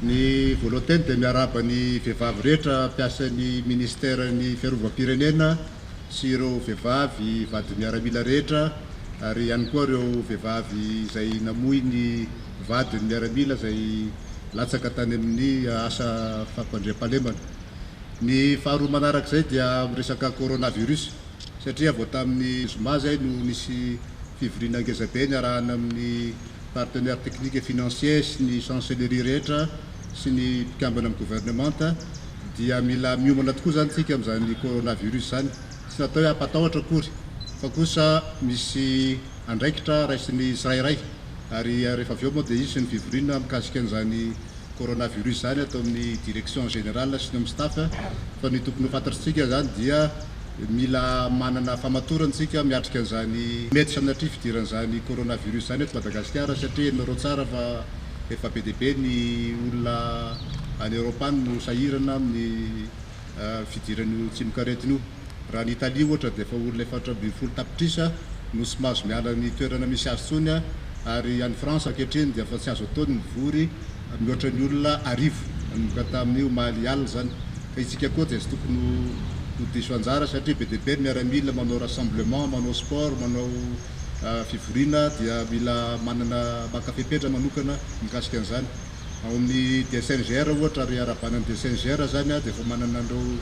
Ny voalohany dia miarahaba ny vehivavy rehetra mpiasan'ny ministèren'ny fiarovam-pirenena sy ireo vehivavy vady miaramila rehetra, ary ihany koa ireo vehivavy izay namoy ny vadiny miaramila izay latsaka tany amin'ny asa fampandriam-pahalemana. Ny faharoa manarak'izay dia resaka coronavirus, satria vao tamin'ny zoma zay no nisy fivoriana ngezabe niarahana amin'ny partenaire technique et financier sy ny chancellerie rehetra sy ny mpikambana amin'ny gouvernemanta, dia mila miomana tokoa zany tsika amin'izany coronavirus zany. Tsy natao hoe hampatahotra akory, fa kosa misy andraikitra raisiny tsirairay, ary rehefa avy eo moa dia izy ny fivoriana mikasika an'izany coronavirus zany atao amin'ny direction générale sy ny amin'ny staff. Fa ny tokony ho fantatritsika zany dia mila manana famatorantsika miatrika an'izany mety sanatria fidiran'izany coronavirus zany eto Madagasikara, satria nareo tsara fa efa be dia be ny olona any Europa no sahirana amin'ny fidiran'io tsimok'aretina io. Raha ny Italie ohatra dia efa olona 420 tapitrisa no tsy mahazo miala ny toerana misy azy tsony, ary any France ankehitriny dia efa tsy azo ataony mivory mihoatra ny olona 1000 manomboka tamin'io omaly alina zany. Fa isika koa dia tsy tokony ho diso anjara, satria be dia be miaramila manao rassemblement, manao sport, manao fivoriana, dia mila manana maka-fepetra manokana mikasika an'izany. Ao amin'ny DSNGR ohatra, ary arabanan'ny DSNGR zany dia efa manana an'ireo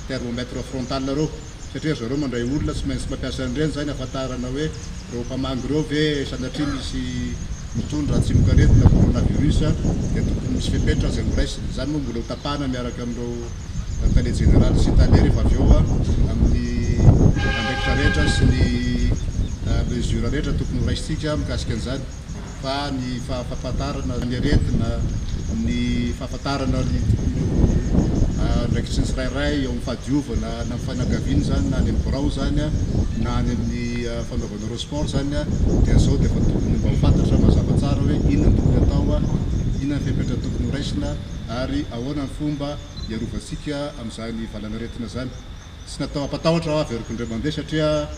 thermomètre frontal reo, satria zareo mandray olona tsy maintsy mampiasa an'ireny zany ahafantarana hoe reo mpamangy reo ve sanatria misy mitondra tsimok'aretina coronavirus, dia tokony misy fepetra zay ho raisiny. Zany moa mbola ho tapahana miaraka amin'ireo tale général sy tale rehefa avy eo amin'ny andraikitra rehetra sy ny mesure rehetra tokony ho raisitsika mikasika an'izany. Fa ny fahafantarana ny aretina, ny fahafantarana ny andraikitry ny tsirairay eo amin'ny fahadiovana na amin'ny fianakaviana zany, na any amin'ny birao zany, na any amin'ny fanaovana reo sport zany, dia zao dia efa tokony mba ho fantatra mazava tsara hoe inona ny tokony atao, inona ny fepetra tokony ho raisina, ary ahoana ny fomba hiarovantsika amin'izany valana aretina zany. Tsy natao hampatahotra ho avy eriko indray mandeha, satria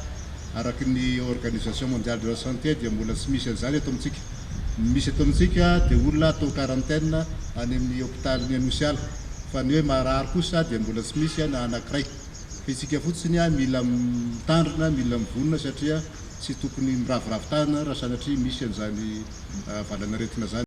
araky ny organisation mondiale de la santé dia mbola tsy misy an'izany eto amintsika. Misy eto amintsika dia olona atao quarantaine any amin'ny hôpitaly ny Anosiala, fa ny hoe marary kosa dia mbola tsy misy na anankiray. Fa isika fotsiny mila mitandrina, mila mivonona, satria tsy tokony miravoravo tany raha sanatria misy an'izany valana aretina zany.